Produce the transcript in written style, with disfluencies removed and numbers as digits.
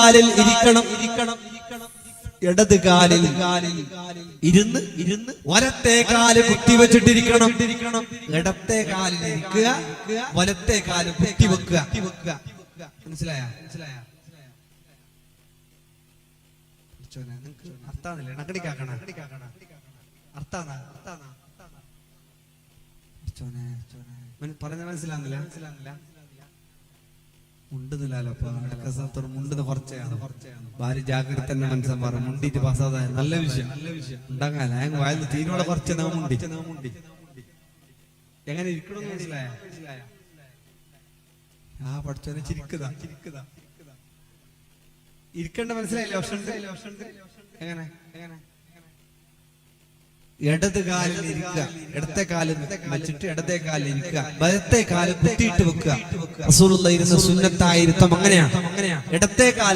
കാലിൽ ഇരിക്കണം. ഇടത് കാലിൽ ഇരുന്ന് വലത്തെ കാല് കുത്തിവെച്ചിട്ടിരിക്കണം. ഇടത്തെ കാലിൽ ഇരിക്കുക, വലത്തെ കാല് കുത്തിവെക്കുക. മനസ്സിലായ? നിങ്ങക്ക് അർത്ഥാന്നില്ല, നക്കടിക്കാക്കണ അർത്ഥാന്ന പറഞ്ഞ മനസ്സിലാകുന്നില്ല. മുണ്ടുന്നില്ലല്ലോ മുണ്ടെന്ന് കുറച്ചാണ്. ഭാര്യ ജാഗ്രത തന്നെ മനസ്സിലാൻ പറ മുണ്ടിട്ട് പാസ്സാതെ നല്ല വിഷയം ഉണ്ടാകാൻ വായിൽ തീരോടെ കുറച്ച് മുണ്ടി എങ്ങനെ ഇരിക്കണമെന്ന് മനസ്സിലായ? ആ പഠിച്ചോനെ ചിരിക്കുക ഇരിക്കേണ്ട മനസ്സിലായില്ലേ? ഓപ്ഷൻ എങ്ങനെ ഇടത് കാലിൽ ഇരിക്കുക, ഇടത്തെ കാലിൽ വെച്ചിട്ട് ഇടത്തെ കാലിൽ ഇരിക്കുക, വലത്തെ കാല് കുത്തിയിട്ട് വെക്കുക. റസൂലുള്ളാഹി ഇരുന്ന സുന്നത്തായിരുത്തം അങ്ങനെയാണ്. ഇടത്തെ കാല്